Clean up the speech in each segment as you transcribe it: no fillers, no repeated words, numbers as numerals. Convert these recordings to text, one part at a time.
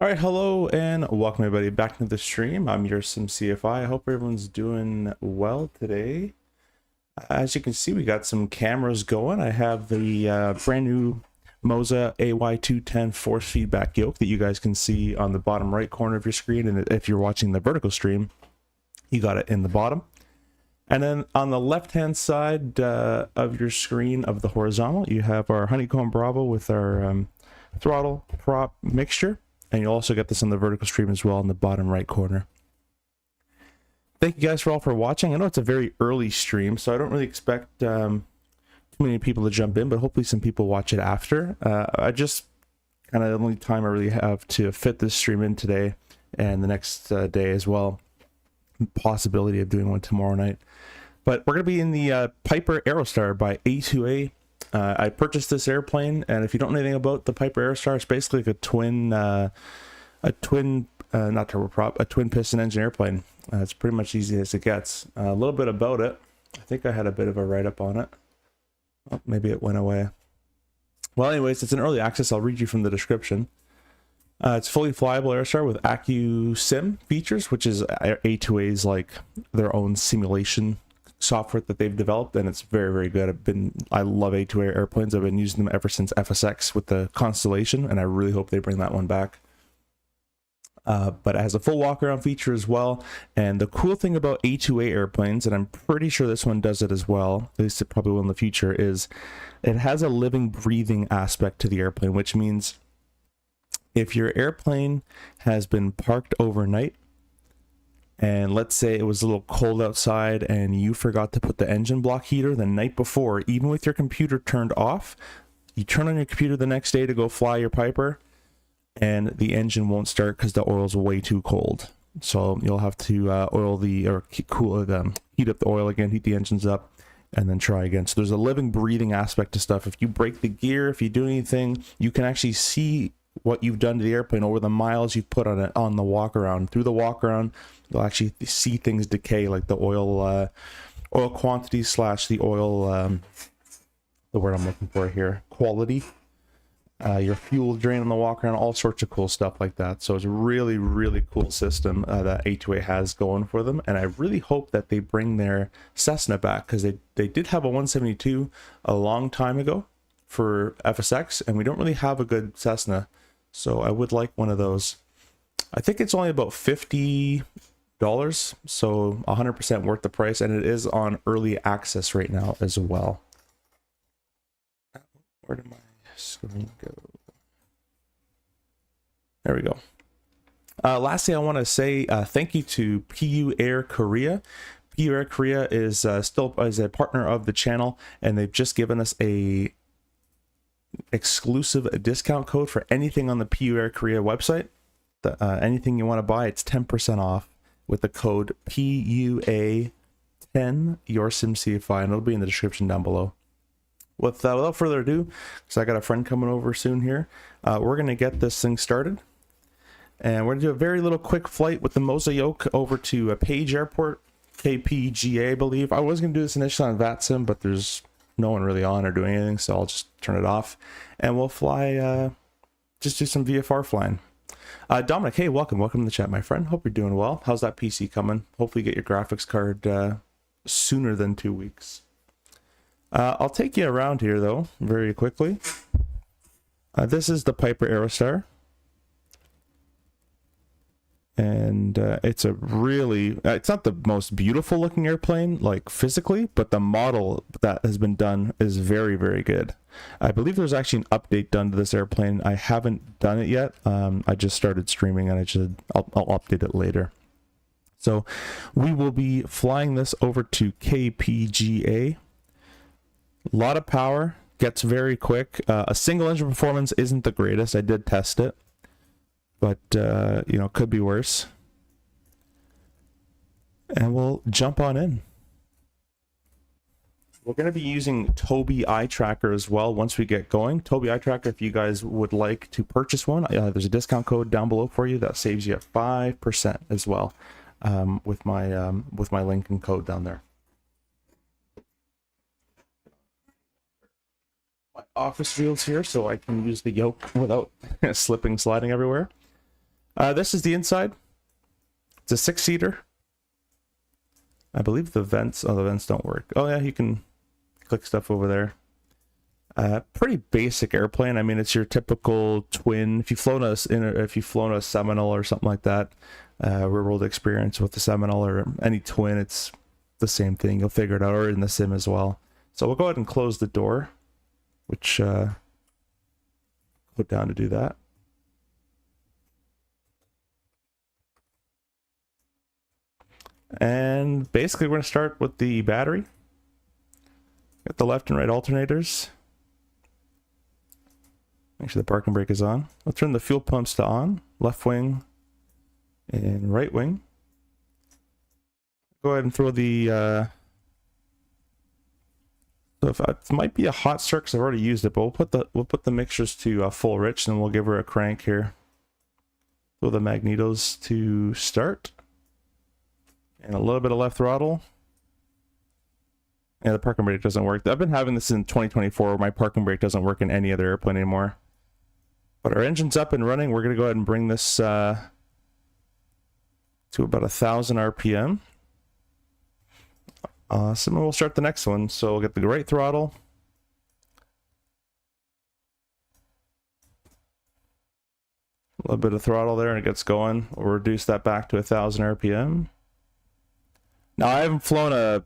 All right, hello and welcome everybody back to the stream. I'm your CFI. I hope everyone's doing well today. As you can see, we got some cameras going. I have the brand new Moza AY210 force feedback yoke that you guys can see on the bottom right corner of your screen. And if you're watching the vertical stream, you got it in the bottom. And then on the left-hand side of your screen of the horizontal, you have our Honeycomb Bravo with our throttle prop mixture. And you'll also get this on the vertical stream as well in the bottom right corner. Thank you guys for watching. I know it's a very early stream, so I don't really expect too many people to jump in, but hopefully some people watch it after. I just kind of the only time I really have to fit this stream in today and the next day as well. Possibility of doing one tomorrow night. But we're going to be in the Piper Aerostar by A2A. I purchased this airplane, and if you don't know anything about the Piper Aerostar, it's basically like a twin not turboprop, a twin piston engine airplane. It's pretty much easy as it gets. A little bit about it. I think I had a bit of a write-up on it. Oh, maybe it went away. Well, anyways, it's an early access. I'll read you from the description. It's fully flyable Aerostar with AccuSim features, which is A2A's like their own simulation software that they've developed, and it's very, very good. I love A2A airplanes. I've been using them ever since FSX with the Constellation, and I really hope they bring that one back. But it has a full walk-around feature as well. And the cool thing about A2A airplanes, and I'm pretty sure this one does it as well, at least it probably will in the future, is it has a living, breathing aspect to the airplane, which means if your airplane has been parked overnight, and let's say it was a little cold outside and you forgot to put the engine block heater the night before, even with your computer turned off, you turn on your computer the next day to go fly your Piper, and the engine won't start because the oil's way too cold. So you'll have to heat up the oil again, heat the engines up, and then try again. So there's a living, breathing aspect to stuff. If you break the gear, if you do anything, you can actually see what you've done to the airplane over the miles you've put on it on the walk around. Through the walk around, you'll actually see things decay, like the oil quantity slash the oil the word I'm looking for here, quality, your fuel drain on the walk around, all sorts of cool stuff like that. So it's a really, really cool system that A2A has going for them, and I really hope that they bring their Cessna back, because they did have a 172 a long time ago for FSX, and we don't really have a good Cessna. So I would like one of those. I think it's only about $50, so 100% worth the price, and it is on early access right now as well. Where did my screen go? There we go. Lastly, I want to say thank you to PU Air Korea. PU Air Korea is still as a partner of the channel, and they've just given us a exclusive discount code for anything on the PU Air Korea website. Anything you want to buy, it's 10% off with the code PUA10 YourSimCFI, and it'll be in the description down below. Without further ado, because I got a friend coming over soon here, we're going to get this thing started, and we're going to do a very little quick flight with the Moza yoke over to Page Airport, KPGA, I believe. I was going to do this initially on VATSIM, but there's no one really on or doing anything, so I'll just turn it off, and we'll fly, just do some VFR flying. Dominic, hey, welcome to the chat, my friend. Hope you're doing well. How's that PC coming? Hopefully you get your graphics card sooner than 2 weeks. I'll take you around here, though, very quickly. This is the Piper Aerostar. And it's a really, it's not the most beautiful looking airplane, like physically, but the model that has been done is very, very good. I believe there's actually an update done to this airplane. I haven't done it yet. I just started streaming, and I'll update it later. So we will be flying this over to KPGA. A lot of power, gets very quick. A single engine performance isn't the greatest. I did test it, but you know, could be worse. And we'll jump on in. We're going to be using Tobii Eye Tracker as well once we get going. Tobii Eye Tracker, if you guys would like to purchase one, there's a discount code down below for you that saves you 5% as well, with my link and code down there. My office wheels here so I can use the yoke without slipping, sliding everywhere. This is the inside. It's a 6-seater. I believe the vents, the vents don't work. Oh yeah, you can click stuff over there. Pretty basic airplane. I mean, it's your typical twin. If you've flown a Seminole or something like that, real world experience with the Seminole or any twin, it's the same thing. You'll figure it out, or in the sim as well. So we'll go ahead and close the door, which put down to do that. And basically we're going to start with the battery. Got the left and right alternators. Make sure the parking brake is on. I'll turn the fuel pumps to on. Left wing and right wing. Go ahead and throw the... so if it might be a hot start because I've already used it, but we'll put the mixtures to full rich, and we'll give her a crank here. Throw the magnetos to start. And a little bit of left throttle. Yeah, the parking brake doesn't work. I've been having this in 2024 where my parking brake doesn't work in any other airplane anymore. But our engine's up and running. We're going to go ahead and bring this to about 1,000 RPM. Awesome. And we'll start the next one. So we'll get the right throttle. A little bit of throttle there and it gets going. We'll reduce that back to 1,000 RPM. Now, I haven't flown a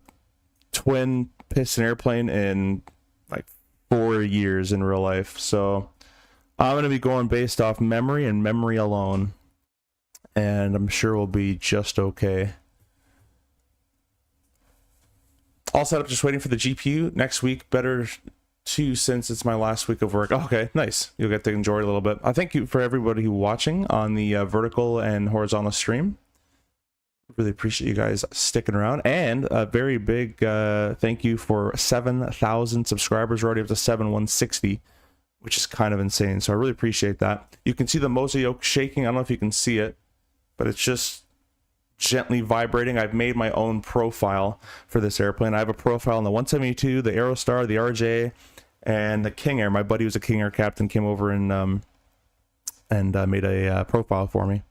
twin piston airplane in like 4 years in real life, so I'm going to be going based off memory and memory alone, and I'm sure we'll be just okay. All set up, just waiting for the GPU. Next week, better too, since it's my last week of work. Oh, okay, nice. You'll get to enjoy it a little bit. I thank you for everybody who watching on the vertical and horizontal stream. Really appreciate you guys sticking around, and a very big thank you for 7,000 subscribers. We're already up to 7,160, which is kind of insane, so I really appreciate that. You can see the Moza yoke shaking. I don't know if you can see it, but it's just gently vibrating. I've made my own profile for this airplane. I have a profile on the 172, the Aerostar, the RJ, and the King Air. My buddy who's a King Air captain came over and made a profile for me.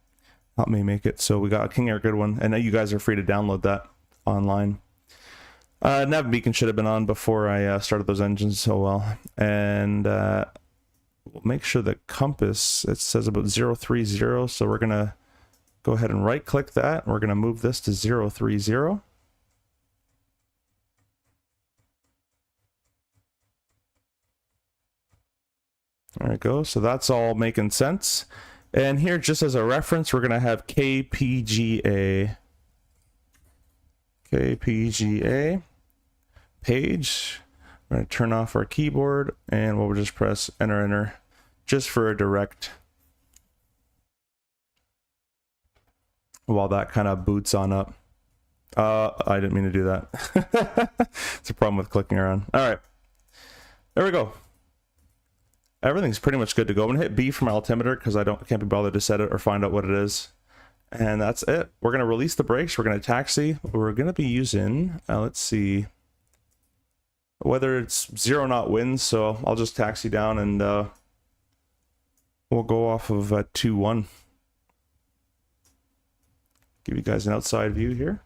Help me make it. So we got a King Air good one, and you guys are free to download that online. Nav beacon should have been on before I started those engines so well. And we'll make sure the compass, it says about 030, so we're gonna go ahead and right click that. We're gonna move this to 030. There we go. So that's all making sense. And here, just as a reference, we're going to have KPGA. KPGA page. We're going to turn off our keyboard, and we'll just press enter, just for a direct. While that kind of boots on up. I didn't mean to do that. It's a problem with clicking around. All right. There we go. Everything's pretty much good to go. I'm gonna hit B for my altimeter because I can't be bothered to set it or find out what it is. And that's it. We're gonna release the brakes. We're gonna taxi. We're gonna be using, let's see, whether it's 0 knot winds. So I'll just taxi down and we'll go off of 2-1. Give you guys an outside view here.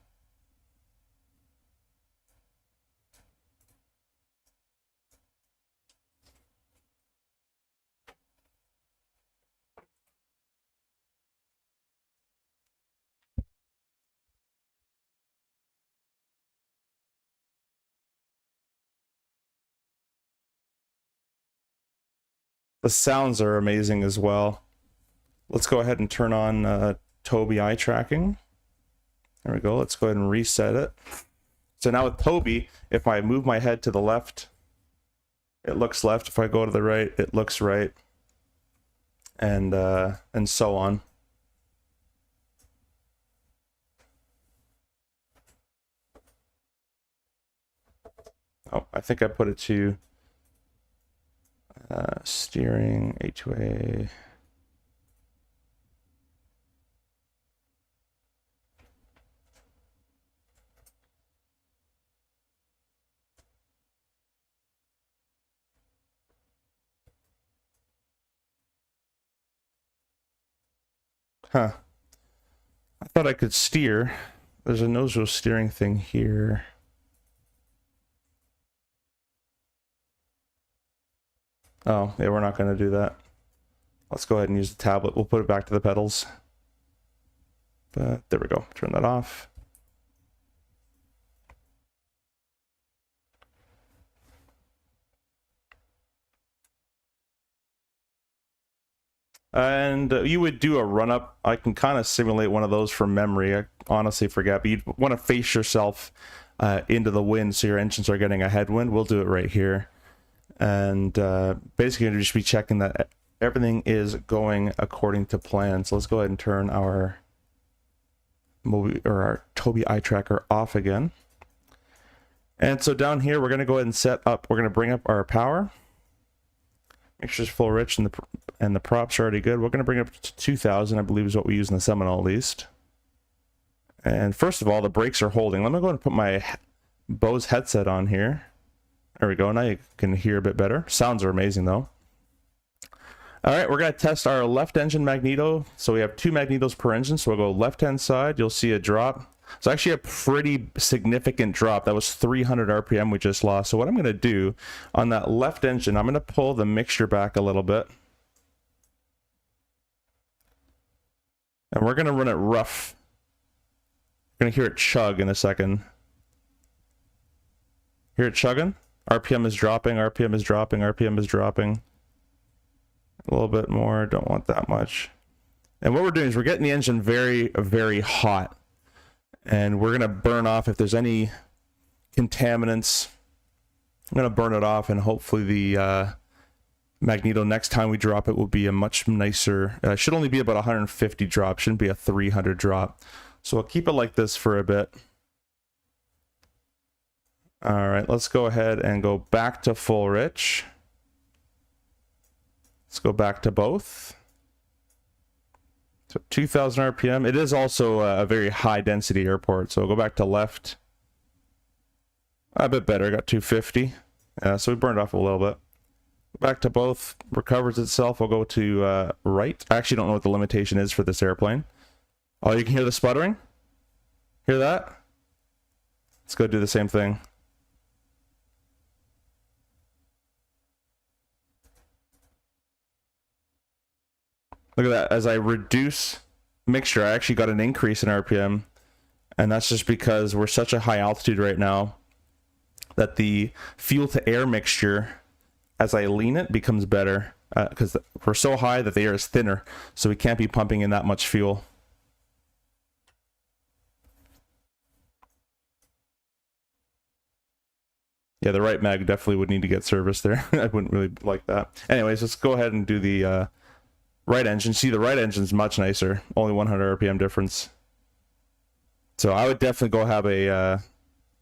The sounds are amazing as well. Let's go ahead and turn on Tobii eye tracking. There we go. Let's go ahead and reset it. So now with Tobii, if I move my head to the left, it looks left. If I go to the right, it looks right, and so on. Oh, I think I put it to steering, A2A. Huh. I thought I could steer. There's a nose wheel steering thing here. Oh, yeah, we're not going to do that. Let's go ahead and use the tablet. We'll put it back to the pedals. But there we go. Turn that off. And you would do a run-up. I can kind of simulate one of those from memory. I honestly forget, but you'd want to face yourself into the wind so your engines are getting a headwind. We'll do it right here. And basically, you'll just be checking that everything is going according to plan. So let's go ahead and turn our Tobii eye tracker off again. And so down here, we're going to go ahead and set up. We're going to bring up our power. Make sure it's full rich and the props are already good. We're going to bring it up to 2000, I believe is what we use in the Seminole at least. And first of all, the brakes are holding. Let me go ahead and put my Bose headset on here. There we go. Now you can hear a bit better. Sounds are amazing though. All right, we're going to test our left engine magneto. So we have 2 magnetos per engine. So we'll go left-hand side. You'll see a drop. It's actually a pretty significant drop. That was 300 RPM we just lost. So what I'm going to do on that left engine, I'm going to pull the mixture back a little bit. And we're going to run it rough. You're going to hear it chug in a second. Hear it chugging? RPM is dropping, RPM is dropping, RPM is dropping. A little bit more, don't want that much. And what we're doing is we're getting the engine very, very hot. And we're going to burn off if there's any contaminants. I'm going to burn it off, and hopefully the magneto next time we drop it will be a much nicer, should only be about 150 drop, shouldn't be a 300 drop. So we'll keep it like this for a bit. All right, let's go ahead and go back to full rich. Let's go back to both. So 2000 RPM. It is also a very high density airport. So we'll go back to left. A bit better, got 250. So we burned off a little bit. Back to both, recovers itself. We'll go to right. I actually don't know what the limitation is for this airplane. Oh, you can hear the sputtering? Hear that? Let's go do the same thing. Look at that. As I reduce mixture, I actually got an increase in RPM. And that's just because we're such a high altitude right now that the fuel to air mixture, as I lean it, becomes better. Because we're so high that the air is thinner. So we can't be pumping in that much fuel. Yeah, the right mag definitely would need to get serviced there. I wouldn't really like that. Anyways, let's go ahead and do the right engine. See, the right engine's much nicer. Only 100 RPM difference. So I would definitely go have a...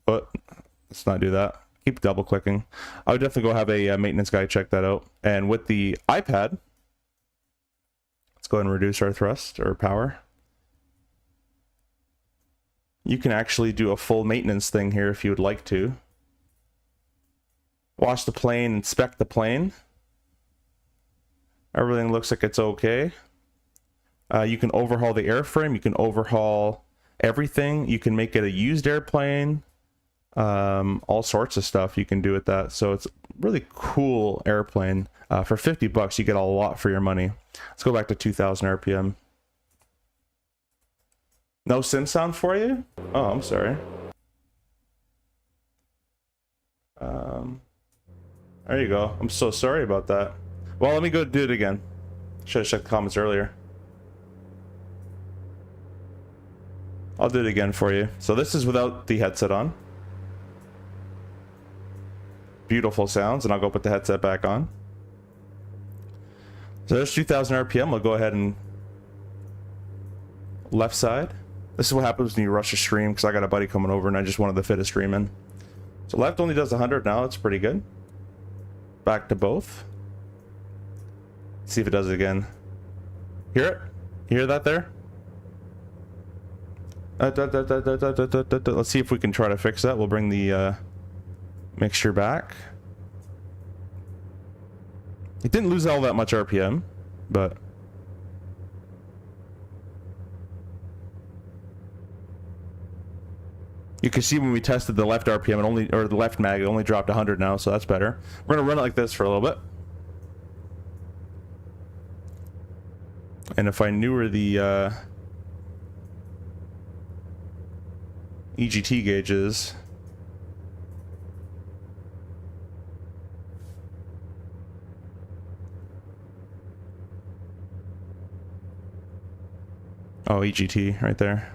let's not do that. Keep double clicking. I would definitely go have a maintenance guy check that out. And with the iPad, let's go ahead and reduce our thrust or power. You can actually do a full maintenance thing here if you would like to. Wash the plane, inspect the plane. Everything looks like it's okay. You can overhaul the airframe. You can overhaul everything. You can make it a used airplane. All sorts of stuff you can do with that. So it's a really cool airplane. For 50 bucks, you get a lot for your money. Let's go back to 2000 RPM. No sim sound for you? Oh, I'm sorry. There you go. I'm so sorry about that. Well, let me go do it again. Should have checked the comments earlier. I'll do it again for you. So this is without the headset on. Beautiful sounds, and I'll go put the headset back on. So there's 2000 RPM. We'll go ahead and left side. This is what happens when you rush a stream, because I got a buddy coming over and I just wanted to fit a stream in. So left only does 100 now. It's pretty good. Back to both. See if it does it again. Hear it? You hear that there? Let's see if we can try to fix that. We'll bring the mixture back. It didn't lose all that much RPM, but You can see when we tested the left RPM, or the left mag, it only dropped 100 now, so that's better. We're gonna run it like this for a little bit. And if I knew where the EGT gauge is, oh, EGT right there.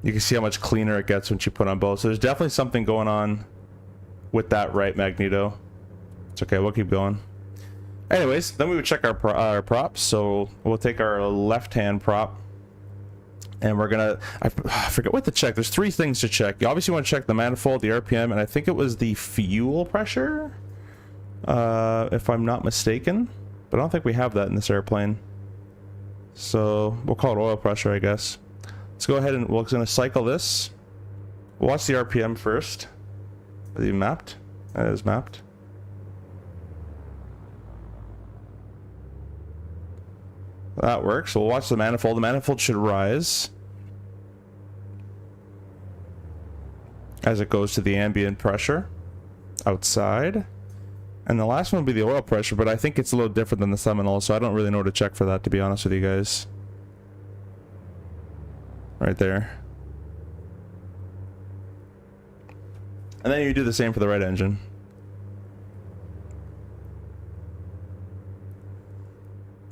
You can see how much cleaner it gets once you put on both. So there's definitely something going on with that right magneto. It's okay, we'll keep going. Anyways, then we would check our props. So we'll take our left-hand prop, and we're gonna, I forget what to check. There's 3 things to check. You obviously want to check the manifold, the RPM, and I think it was the fuel pressure, if I'm not mistaken. But I don't think we have that in this airplane. So we'll call it oil pressure, I guess. Let's go ahead and we're going to cycle this. We'll watch the RPM first. Is it mapped? That is mapped. That works. We'll watch the manifold. The manifold should rise as it goes to the ambient pressure outside. And the last one will be the oil pressure, but I think it's a little different than the Seminole, so I don't really know where to check for that, to be honest with you guys. Right there. And then you do the same for the right engine.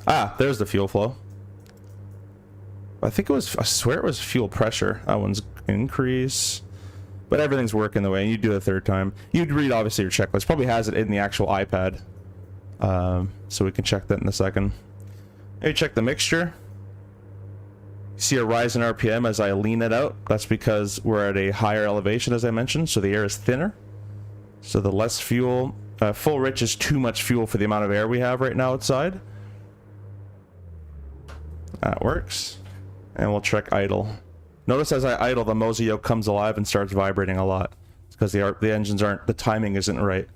Ah, there's the fuel flow. I think it was, I swear it was fuel pressure. That one's increase. But everything's working the way, and you do it a 3rd time. You'd read, obviously, your checklist. Probably has it in the actual iPad. So we can check that in a second. Maybe check the mixture. See a rise in RPM as I lean it out. That's because we're at a higher elevation, as I mentioned, so the air is thinner. So the less fuel, full rich is too much fuel for the amount of air we have right now outside. That works. And we'll check idle. Notice as I idle, the Moza yoke comes alive and starts vibrating a lot. It's because the engines aren't, the timing isn't right.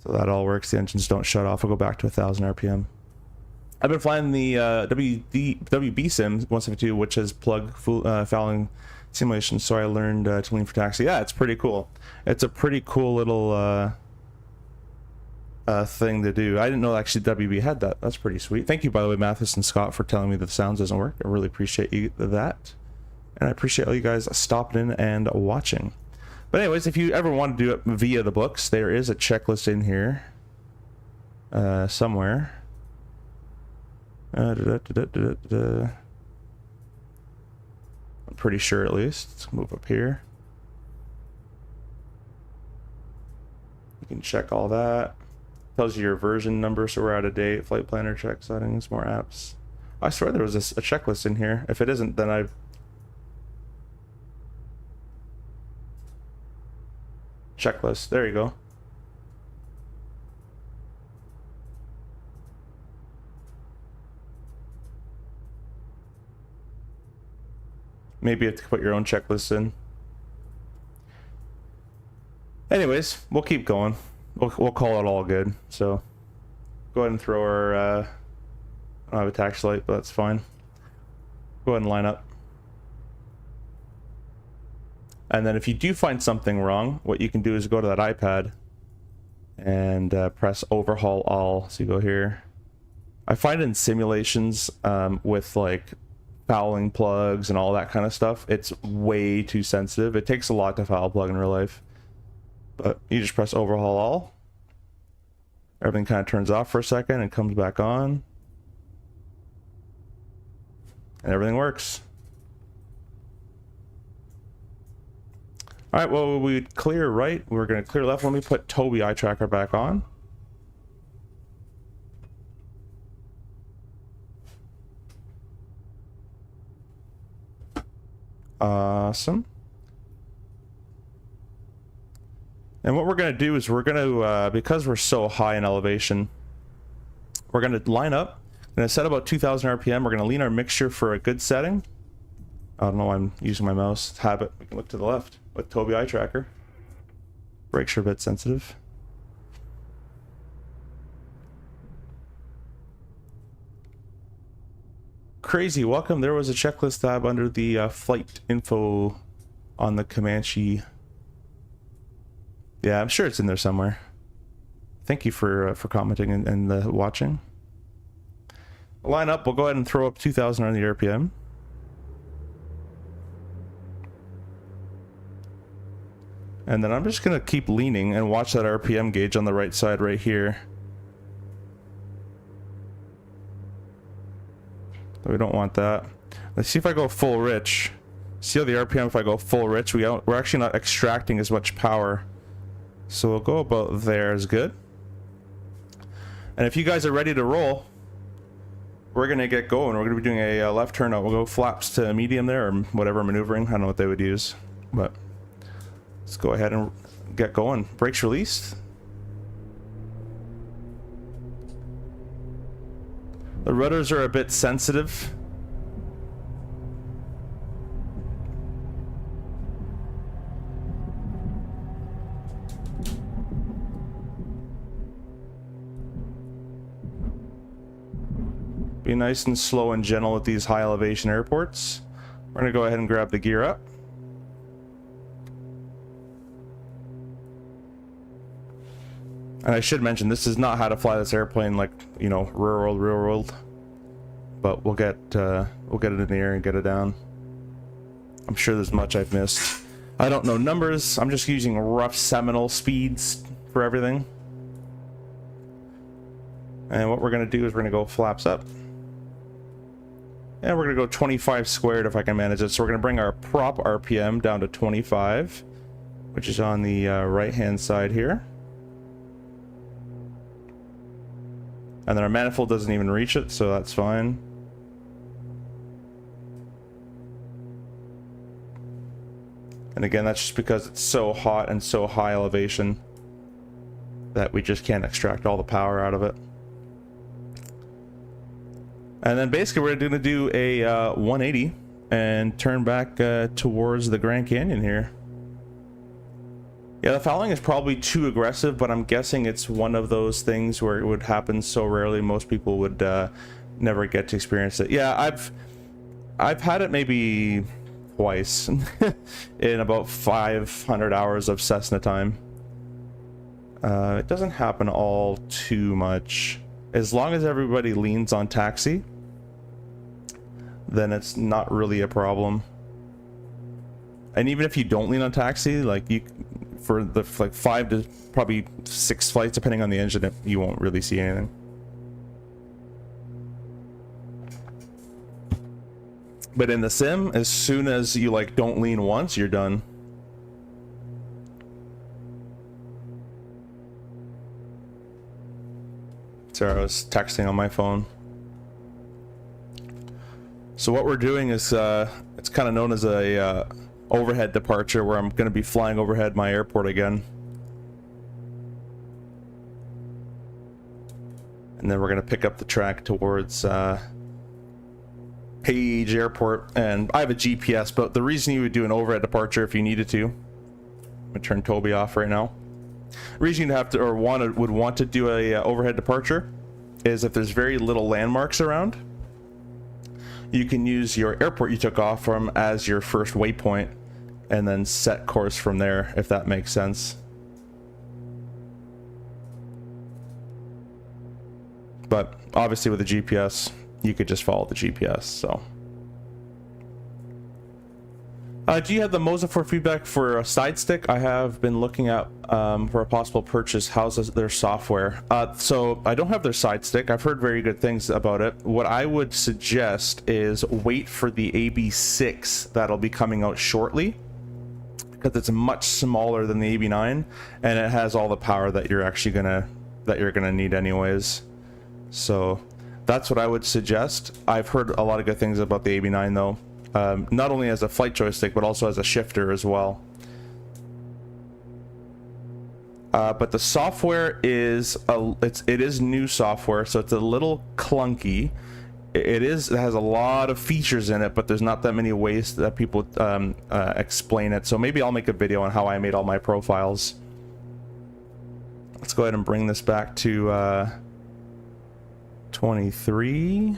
So that all works. The engines don't shut off. We'll go back to 1000 RPM. I've been flying the WB Sim 172, which is plug fouling simulation, so I learned to lean for taxi. Yeah, it's pretty cool. It's a pretty cool little thing to do. I didn't know actually WB had that. That's pretty sweet. Thank you, by the way, Mathis and Scott, for telling me that the sounds doesn't work. I really appreciate you that. And I appreciate all you guys stopping in and watching. But anyways, if you ever want to do it via the books, there is a checklist in here somewhere. I'm pretty sure, at least. Let's move up here. You can check all that. Tells you your version number, so we're out of date. Flight planner, check settings, more apps. I swear there was a checklist in here. If it isn't, then I've... Checklist. There you go. Maybe you have to put your own checklist in. Anyways, we'll keep going. We'll call it all good. So go ahead and throw our I don't have a tax light, but that's fine. Go ahead and line up. And then if you do find something wrong, what you can do is go to that iPad and press overhaul all. So you go here. I find in simulations with like fouling plugs and all that kind of stuff, it's way too sensitive. It takes a lot to foul plug in real life. But you just press overhaul all. Everything kind of turns off for a second and comes back on. And everything works. Alright, well, we clear right. We're going to clear left. Let me put Toby eye tracker back on. Awesome. And what we're going to do is we're going to, because we're so high in elevation, we're going to line up. We're going to set about 2000 RPM. We're going to lean our mixture for a good setting. I don't know why I'm using my mouse. Habit. We can look to the left with Toby eye tracker. Brakes are a bit sensitive. crazy. Welcome. There was a checklist tab under the flight info on the Comanche. Yeah, I'm sure it's in there somewhere. Thank you for commenting and watching. Line up. We'll go ahead and throw up 2,000 on the RPM. And then I'm just going to keep leaning and watch that RPM gauge on the right side right here. We don't want that. Let's see if I go full rich. See how the RPM, if I go full rich, we're actually not extracting as much power. So we'll go about there is good. And if you guys are ready to roll, we're going to get going. We're going to be doing a left turnout. We'll go flaps to medium there, or whatever maneuvering. I don't know what they would use, but let's go ahead and get going. Brakes released. The rudders are a bit sensitive. Be nice and slow and gentle at these high elevation airports. We're going to go ahead and grab the gear up. And I should mention, this is not how to fly this airplane like, you know, real world. But we'll get it in the air and get it down. I'm sure there's much I've missed. I don't know numbers. I'm just using rough seminal speeds for everything. And what we're going to do is we're going to go flaps up. And we're going to go 25 squared if I can manage it. So we're going to bring our prop RPM down to 25, which is on the right-hand side here. And then our manifold doesn't even reach it, so that's fine. And again, that's just because it's so hot and so high elevation that we just can't extract all the power out of it. And then basically we're going to do a 180 and turn back towards the Grand Canyon here. Yeah, the fouling is probably too aggressive, but I'm guessing it's one of those things where it would happen so rarely most people would never get to experience it. Yeah, I've had it maybe twice in about 500 hours of Cessna time. It doesn't happen all too much. As long as everybody leans on taxi, then it's not really a problem. And even if you don't lean on taxi, like you, for the like 5 to probably 6 flights, depending on the engine, you won't really see anything. But in the sim, as soon as you like don't lean once, you're done. Sorry, I was texting on my phone. So what we're doing is it's kind of known as a overhead departure, where I'm going to be flying overhead my airport again. And then we're going to pick up the track towards Page Airport. And I have a GPS, but the reason you would do an overhead departure if you needed to, I'm going to turn Toby off right now. The reason you'd have to, or would want to do a overhead departure is if there's very little landmarks around, you can use your airport you took off from as your first waypoint and then set course from there, if that makes sense. But obviously with the GPS, you could just follow the GPS, so. Do you have the Moza for feedback for a side stick? I have been looking at for a possible purchase. How's their software? So I don't have their side stick. I've heard very good things about it. What I would suggest is wait for the AB6 that'll be coming out shortly, because it's much smaller than the AB9 and it has all the power that you're actually gonna need anyways. So that's what I would suggest. I've heard a lot of good things about the AB9 though. Not only as a flight joystick, but also as a shifter as well. But the software is it is new software, so it's a little clunky. It has a lot of features in it, but there's not that many ways that people explain it. So maybe I'll make a video on how I made all my profiles. Let's go ahead and bring this back to 23.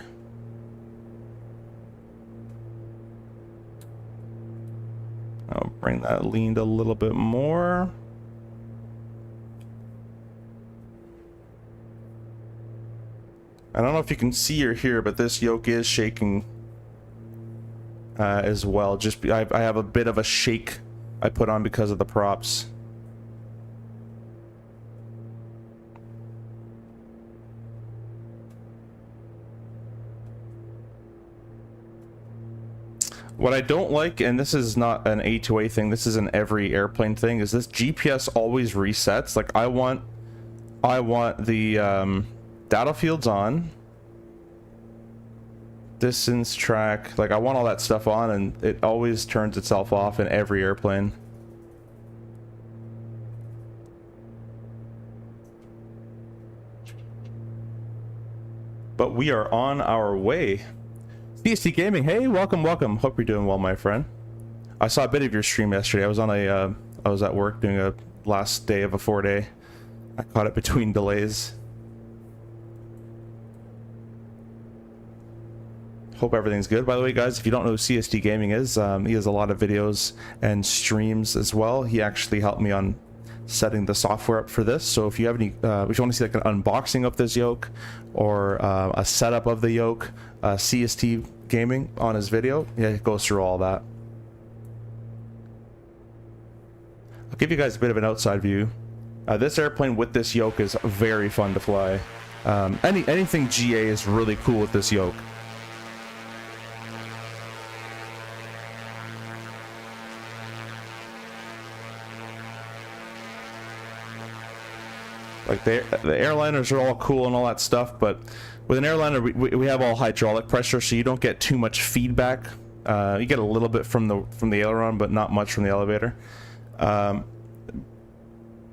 bring that leaned a little bit more. I don't know if you can see or hear, but this yoke is shaking as well. I have a bit of a shake I put on because of the props. What I don't like, and this is not an A2A thing, this is an every airplane thing, is this GPS always resets. Like I want the data fields on, distance track, like I want all that stuff on, and it always turns itself off in every airplane. But we are on our way. CST Gaming, hey, welcome. Hope you're doing well, my friend. I saw a bit of your stream yesterday. I was on I was at work doing a last day of a 4-day. I caught it between delays. Hope everything's good. By the way, guys, if you don't know who CST Gaming is, he has a lot of videos and streams as well. He actually helped me on setting the software up for this. So if you have any, if you want to see like an unboxing of this yoke or a setup of the yoke, CST Gaming on his video, yeah, it goes through all that. I'll give you guys a bit of an outside view. This airplane with this yoke is very fun to fly. Anything GA is really cool with this yoke. Like the airliners are all cool and all that stuff, but with an airliner we have all hydraulic pressure, so you don't get too much feedback. You get a little bit from the aileron, but not much from the elevator.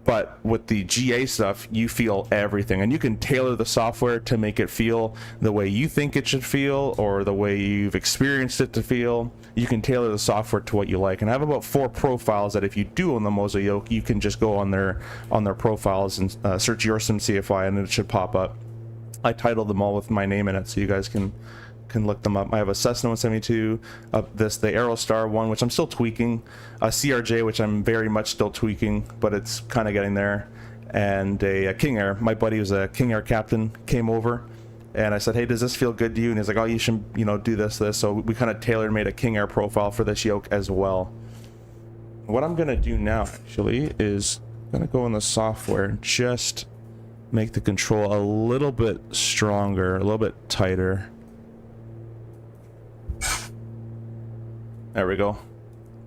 But with the GA stuff, you feel everything, and you can tailor the software to make it feel the way you think it should feel, or the way you've experienced it to feel. You can tailor the software to what you like, and I have about 4 profiles that if you do on the Moza yoke, you can just go on their profiles and search your sim CFI, and it should pop up. I titled them all with my name in it, so you guys can look them up. I have a Cessna 172, the Aerostar one, which I'm still tweaking, a CRJ, which I'm very much still tweaking, but it's kind of getting there, and a King Air. My buddy was a King Air captain, came over, and I said, hey, does this feel good to you? And he's like, oh, you should, you know, do this. So we kind of tailored made a King Air profile for this yoke as well. What I'm gonna do now actually is I'm gonna go in the software and just make the control a little bit stronger, a little bit tighter. There we go.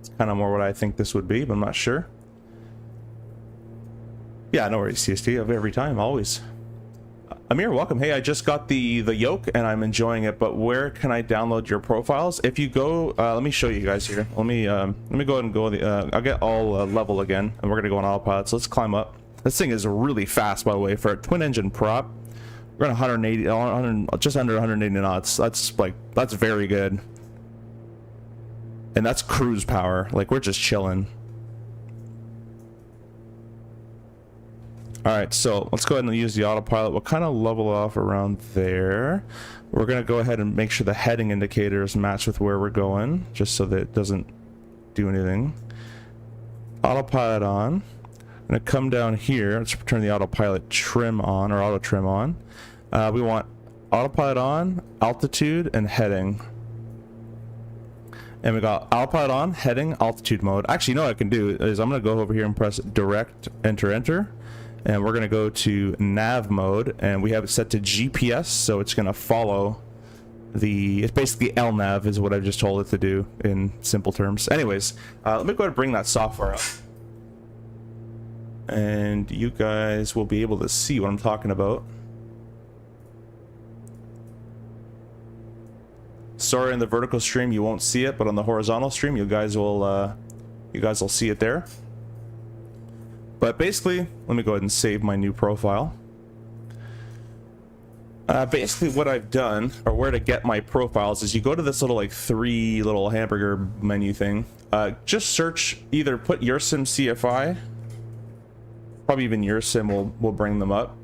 It's kind of more what I think this would be, but I'm not sure. Yeah, no worries, CST, every time, always. Amir, welcome. Hey, I just got the yoke and I'm enjoying it, but where can I download your profiles? If you go, let me show you guys here. Let me go ahead and go, I'll get all level again, and we're gonna go on autopilot, so let's climb up. This thing is really fast, by the way, for a twin engine prop. We're on 180, just under 180 knots. That's very good. And that's cruise power. Like, we're just chilling. All right, so let's go ahead and use the autopilot. We'll kind of level off around there. We're going to go ahead and make sure the heading indicators match with where we're going, just so that it doesn't do anything. Autopilot on. I'm going to come down here. Let's turn the autopilot trim on, or auto trim on. We want autopilot on, altitude, and heading. And we got autopilot on, heading, altitude mode. Actually, you know what I can do is I'm going to go over here and press direct enter. And we're going to go to nav mode, and we have it set to GPS, so it's going to follow it's basically LNAV is what I've just told it to do in simple terms. Anyways, let me go ahead and bring that software up. And you guys will be able to see what I'm talking about. Sorry, in the vertical stream you won't see it, but on the horizontal stream you guys will see it there. But basically, let me go ahead and save my new profile. Basically what I've done, or where to get my profiles, is you go to this little like 3 little hamburger menu thing. Just search, either put your sim CFI, probably even your sim will bring them up,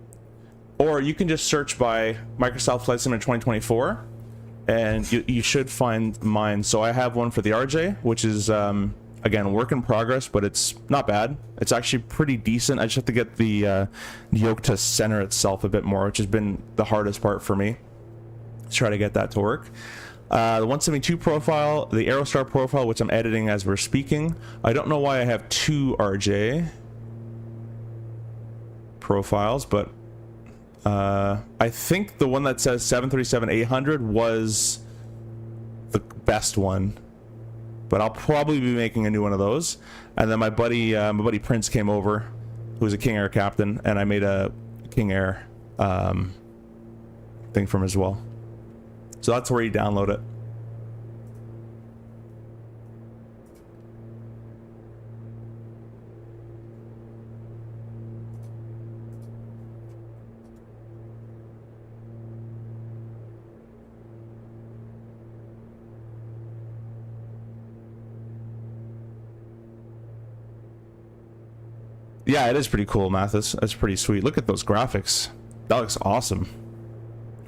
or you can just search by Microsoft Flight Simulator 2024. And you should find mine. So I have one for the RJ, which is Again, work in progress, but it's not bad. It's actually pretty decent. I just have to get the yoke to center itself a bit more, which has been the hardest part for me. Let's try to get that to work. The 172 profile, the Aerostar profile, which I'm editing as we're speaking. I don't know why I have two RJ profiles, but I think the one that says 737-800 was the best one, but I'll probably be making a new one of those. And then my buddy Prince came over, who's a King Air captain, and I made a King Air thing from as well. So that's where you download it. Yeah, it is pretty cool, Mathis. That's pretty sweet. Look at those graphics. That looks awesome.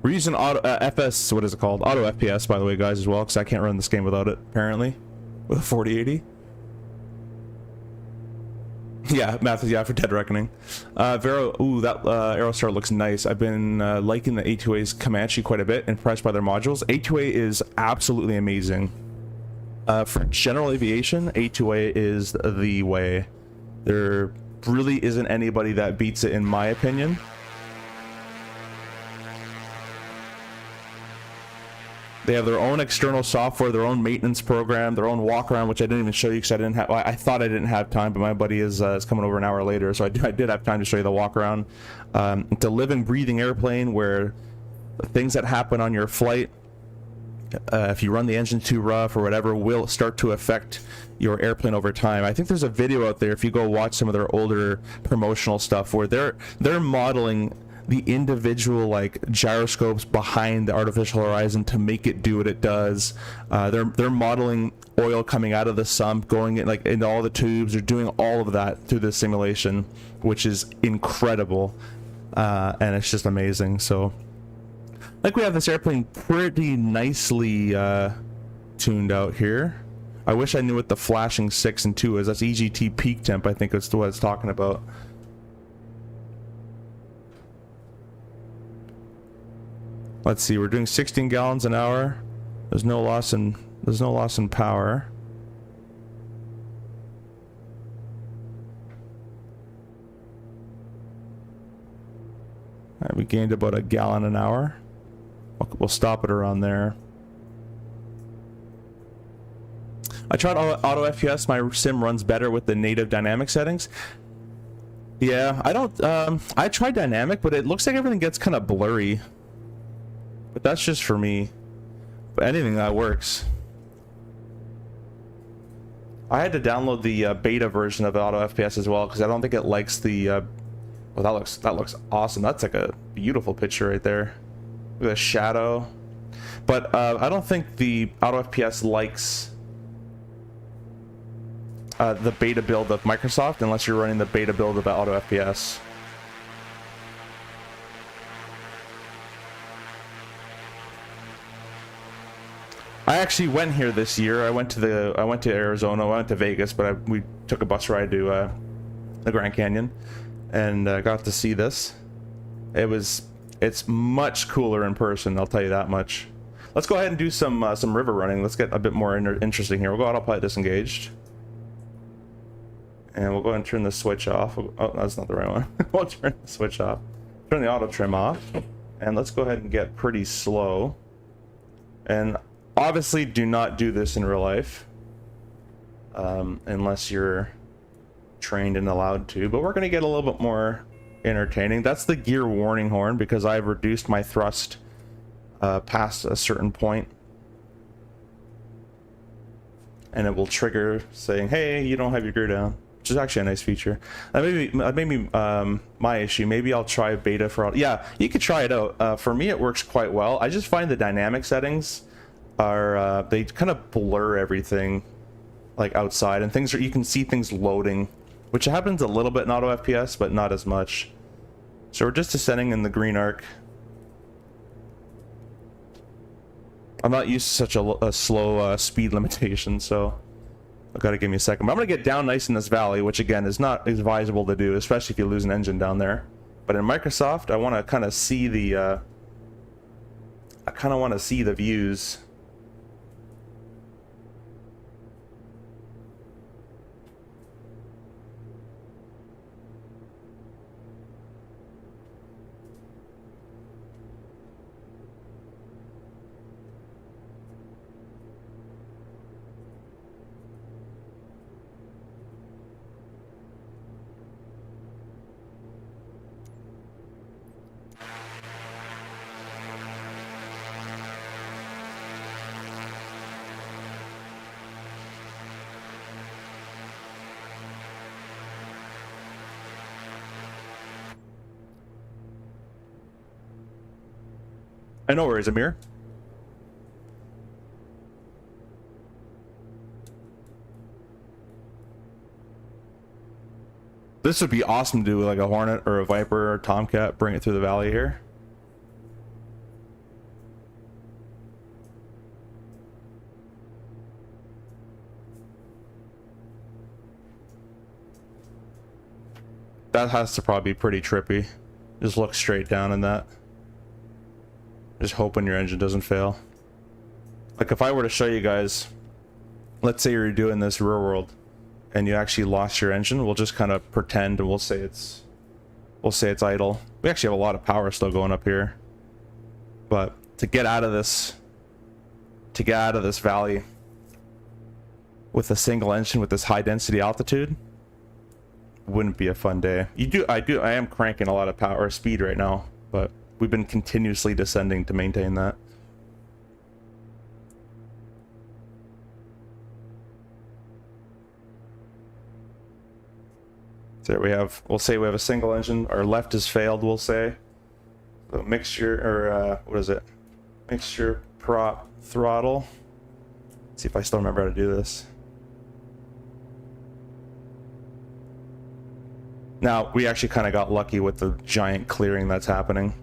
We're using auto FS, what is it called? Auto FPS, by the way, guys, as well, because I can't run this game without it, apparently. With a 4080. Yeah, Mathis, yeah, for Dead Reckoning. Vero, ooh, that Aerostar looks nice. I've been liking the A2A's Comanche quite a bit, impressed by their modules. A2A is absolutely amazing. For general aviation, A2A is the way. There really isn't anybody that beats it, in my opinion. They have their own external software, their own maintenance program, their own Walkaround, which I didn't even show you because I didn't have. I thought I didn't have time, but my buddy is coming over an hour later, so I did have time to show you the Walkaround. It's a living, breathing airplane where things that happen on your flight, if you run the engine too rough or whatever, will start to affect your airplane over time. I think there's a video out there, if you go watch some of their older promotional stuff, where they're modeling the individual like gyroscopes behind the artificial horizon to make it do what it does. They're modeling oil coming out of the sump, going in, like into all the tubes. They're doing all of that through the simulation, which is incredible, and it's just amazing. So like, we have this airplane pretty nicely tuned out here. I wish I knew what the flashing 6 and 2 is. That's EGT peak temp, I think that's what it's talking about. Let's see, we're doing 16 gallons an hour. There's no loss in power. All right, we gained about a gallon an hour. We'll stop it around there. I tried auto FPS. My sim runs better with the native dynamic settings. Yeah, I don't. I tried dynamic, but it looks like everything gets kind of blurry. But that's just for me. But anything that works. I had to download the beta version of auto FPS as well because I don't think it likes the. Well, that looks awesome. That's like a beautiful picture right there. Look at the shadow. But I don't think the auto FPS likes the beta build of Microsoft unless you're running the beta build of auto FPS. I actually went here this year. I went to Arizona. I went to Vegas, but we took a bus ride to the Grand Canyon, and got to see this. It's much cooler in person, I'll tell you that much. Let's go ahead and do some river running. Let's get a bit more interesting here. We'll go autopilot disengaged, and we'll go ahead and turn the switch off. Oh, that's not the right one. We'll turn the switch off. Turn the auto trim off, and let's go ahead and get pretty slow. And obviously, do not do this in real life, unless you're trained and allowed to. But we're going to get a little bit more entertaining. That's the gear warning horn because I've reduced my thrust past a certain point, and it will trigger saying, "Hey, you don't have your gear down," which is actually a nice feature. That may be my issue. Maybe I'll try beta for. Yeah, you could try it out. For me, it works quite well. I just find the dynamic settings are they kind of blur everything, like outside, and things are, you can see things loading, which happens a little bit in auto FPS, but not as much. So we're just descending in the green arc. I'm not used to such a slow speed limitation, so Gotta give me a second. But I'm gonna get down nice in this valley, which again is not advisable to do, especially if you lose an engine down there. But in Microsoft, I want to kind of see the views. No worries, Amir. This would be awesome to do like a Hornet or a Viper or Tomcat, bring it through the valley here. That has to probably be pretty trippy. Just look straight down in that. Just hoping your engine doesn't fail. Like if I were to show you guys, let's say you're doing this real world and you actually lost your engine, we'll just kind of pretend and we'll say it's idle. We actually have a lot of power still going up here. But to get out of this valley with a single engine with this high density altitude wouldn't be a fun day. I am cranking a lot of power speed right now, but we've been continuously descending to maintain that. So there we have, we'll say we have a single engine, our left has failed, we'll say. So mixture, or what is it? Mixture, prop, throttle. Let's see if I still remember how to do this. Now, we actually kind of got lucky with the giant clearing that's happening.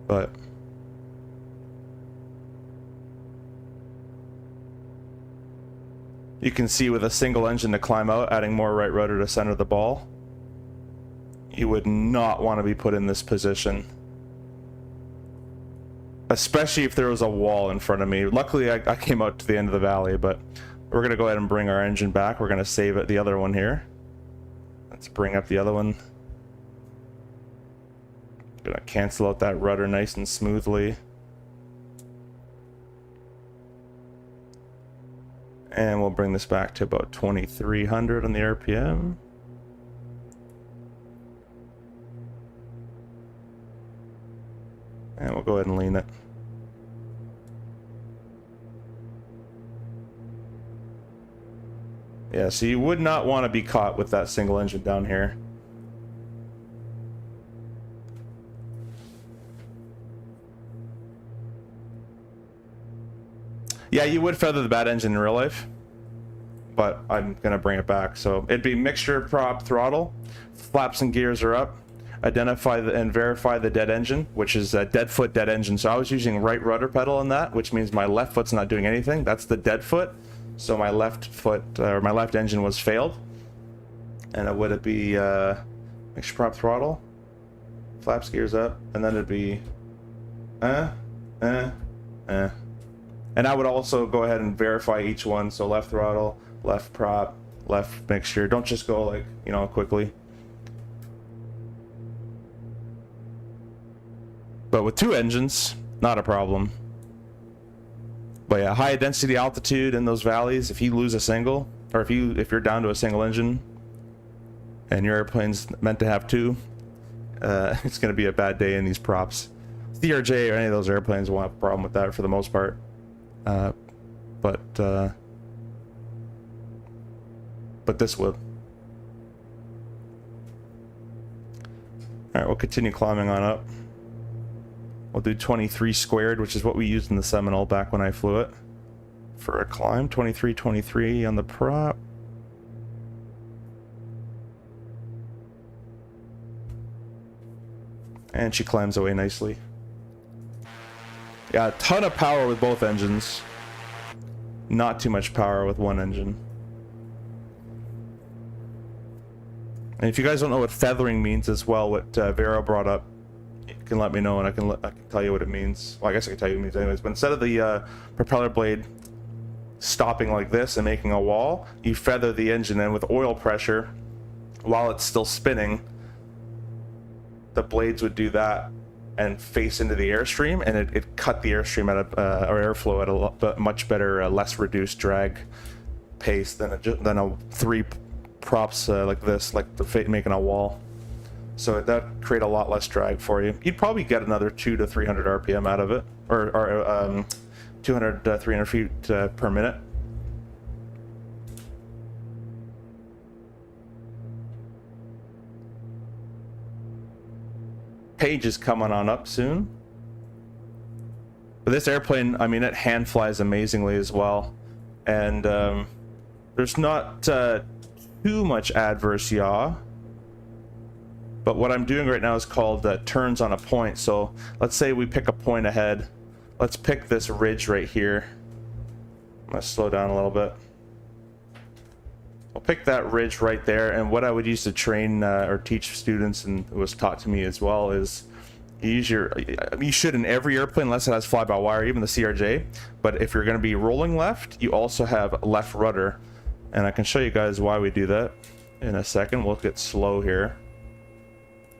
But you can see with a single engine to climb out, adding more right rudder to center the ball, you would not want to be put in this position. Especially if there was a wall in front of me. Luckily, I came out to the end of the valley, but we're going to go ahead and bring our engine back. We're going to save it, the other one here. Let's bring up the other one. Gonna cancel out that rudder nice and smoothly. And we'll bring this back to about 2300 on the RPM. And we'll go ahead and lean it. Yeah, so you would not want to be caught with that single engine down here. Yeah, you would feather the bad engine in real life, but I'm gonna bring it back. So it'd be mixture, prop, throttle, flaps and gears are up, identify and verify the dead engine, which is a dead foot, dead engine. So I was using right rudder pedal in that, which means my left foot's not doing anything. That's the dead foot. So my left foot, or my left engine was failed. And it would be mixture, prop, throttle, flaps, gears up, and then it'd be And I would also go ahead and verify each one. So left throttle, left prop, left mixture. Don't just go like, you know, quickly. But with two engines, not a problem. But yeah, high density altitude in those valleys, if you lose a single, or if you're down to a single engine and your airplane's meant to have two, it's going to be a bad day in these props. CRJ or any of those airplanes won't have a problem with that for the most part. But this would. Alright, we'll continue climbing on up. We'll do 23 squared, which is what we used in the Seminole back when I flew it for a climb. 23 on the prop. And she climbs away nicely. Yeah, a ton of power with both engines. Not too much power with one engine. And if you guys don't know what feathering means as well, what Vera brought up, you can let me know and I can tell you what it means. Well, I guess I can tell you what it means anyways. But instead of the propeller blade stopping like this and making a wall, you feather the engine in with oil pressure while it's still spinning. The blades would do that and face into the airstream, and it cut the airstream at or airflow at a much better, less reduced drag pace than a 3 props like this, like making a wall. So that create a lot less drag for you. You'd probably get another 200 to 300 RPM out of it, or 200 to 300 feet per minute. Page is coming on up soon. But this airplane, I mean, it hand flies amazingly as well. And there's not too much adverse yaw. But what I'm doing right now is called turns on a point. So let's say we pick a point ahead. Let's pick this ridge right here. I'm gonna slow down a little bit. I'll pick that ridge right there, and what I would use to train or teach students, and it was taught to me as well, is you should in every airplane, unless it has fly-by-wire, even the CRJ, but if you're going to be rolling left, you also have left rudder, and I can show you guys why we do that in a second. We'll get slow here.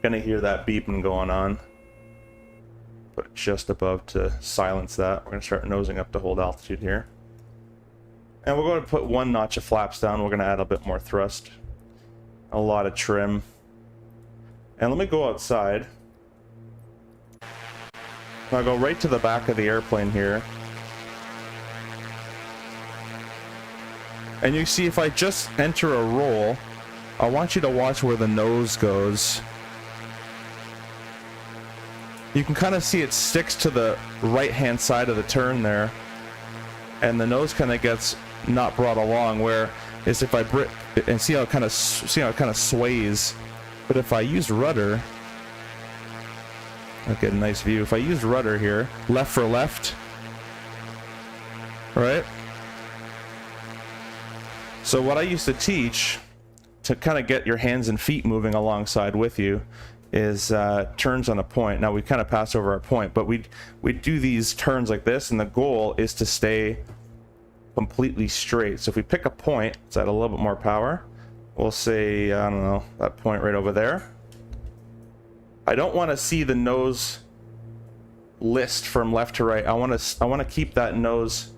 Gonna hear that beeping going on. Put it just above to silence that. We're gonna start nosing up to hold altitude here. And we're going to put 1 notch of flaps down. We're going to add a bit more thrust. A lot of trim. And let me go outside. I'll go right to the back of the airplane here. And you see if I just enter a roll, I want you to watch where the nose goes. You can kind of see it sticks to the right-hand side of the turn there. And the nose kind of gets not brought along, where is if I and see how it kind of sways. But if I use rudder, I'll get a nice view. If I use rudder here, left for left, right? So what I used to teach to kind of get your hands and feet moving alongside with you is turns on a point. Now we kind of pass over our point, but we do these turns like this, and the goal is to stay completely straight. So if we pick a point, let's add a little bit more power. We'll say, I don't know, that point right over there. I don't want to see the nose list from left to right. I want to keep that nose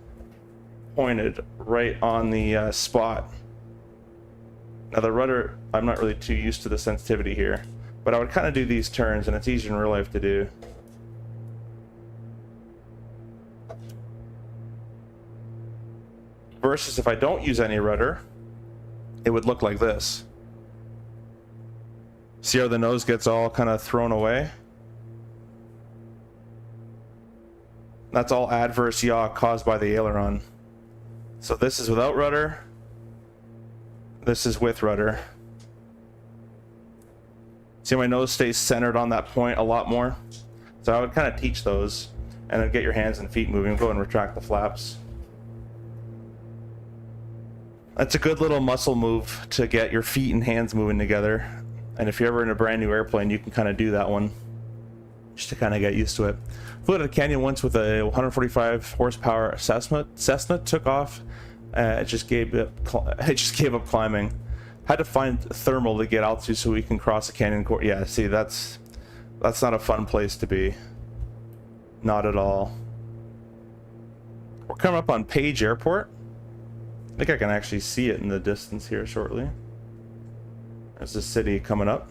pointed right on the spot. Now the rudder, I'm not really too used to the sensitivity here, but I would kind of do these turns, and it's easier in real life to do. Versus if I don't use any rudder, it would look like this. See how the nose gets all kind of thrown away? That's all adverse yaw caused by the aileron. So this is without rudder. This is with rudder. See how my nose stays centered on that point a lot more? So I would kind of teach those, and then get your hands and feet moving. Go and retract the flaps. That's a good little muscle move to get your feet and hands moving together. And if you're ever in a brand new airplane, you can kind of do that one just to kind of get used to it. Flew out of the canyon once with a 145 horsepower Cessna took off. It just gave up climbing. Had to find thermal to get altitude so we can cross the canyon. Yeah, see, that's not a fun place to be. Not at all. We're coming up on Page Airport. I think I can actually see it in the distance here shortly. There's the city coming up.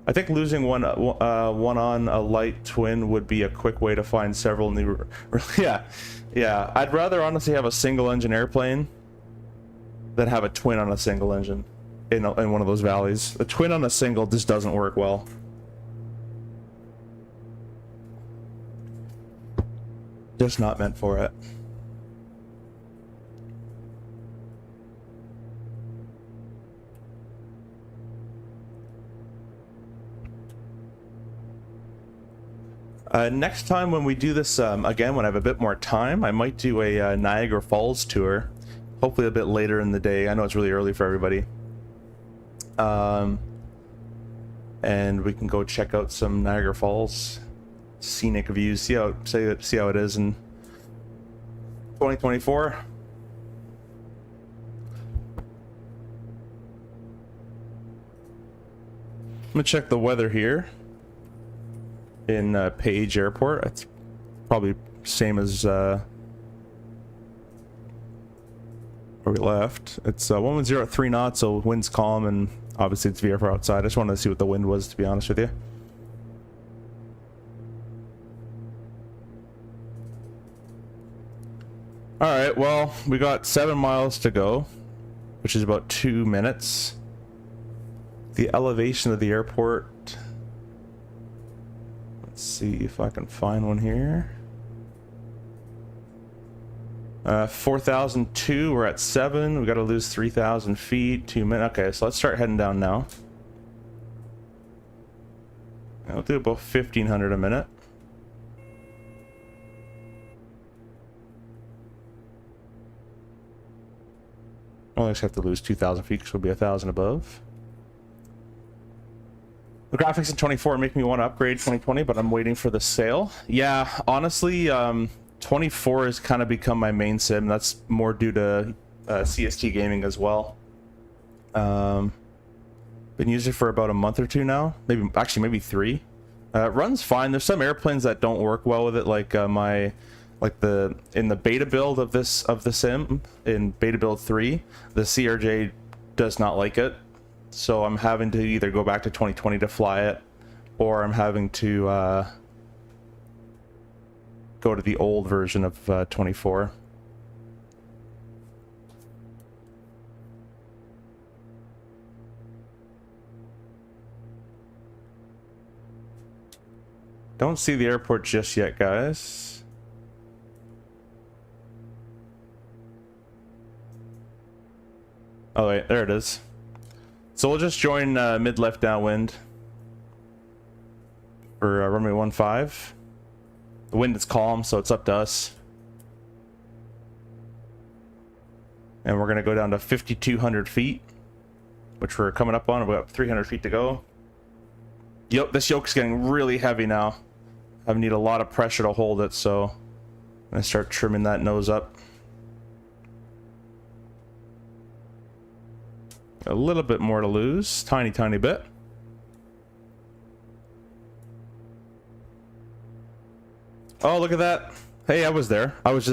I think losing one on a light twin would be a quick way to find several new. Yeah. I'd rather honestly have a single engine airplane than have a twin on a single engine in one of those valleys. A twin on a single just doesn't work well. Just not meant for it. Next time when we do this, again, when I have a bit more time, I might do a Niagara Falls tour. Hopefully a bit later in the day. I know it's really early for everybody. And we can go check out some Niagara Falls scenic views. See how it is in 2024. I'm gonna check the weather here in Page Airport. It's probably same as where we left. It's 110 at 3 knots, so wind's calm, and obviously it's VFR outside. I just wanted to see what the wind was, to be honest with you. All right, well, we got 7 miles to go, which is about 2 minutes. The elevation of the airport, let's see if I can find one here. 4,002, we're at 7. We got to lose 3,000 feet, 2 minutes. Okay, so let's start heading down now. I'll do about 1,500 a minute. I'll just have to lose 2,000 feet, because we'll be 1,000 above. The graphics in 24 make me want to upgrade 2020, but I'm waiting for the sale. Yeah, honestly, 24 has kind of become my main sim. That's more due to CST gaming as well. Been using it for about a month or two now. Maybe 3. It runs fine. There's some airplanes that don't work well with it, like in the beta build of the sim in beta build 3, the CRJ does not like it. So I'm having to either go back to 2020 to fly it, or I'm having to go to the old version of 24. Don't see the airport just yet, guys. Oh wait, there it is. So we'll just join mid-left downwind for runway 15. The wind is calm, so it's up to us. And we're gonna go down to 5,200 feet, which we're coming up on. We got 300 feet to go. Yep, this yoke's getting really heavy now. I need a lot of pressure to hold it, so I'm gonna start trimming that nose up. A little bit more to lose, tiny bit. Oh, look at that! Hey, I was there. I was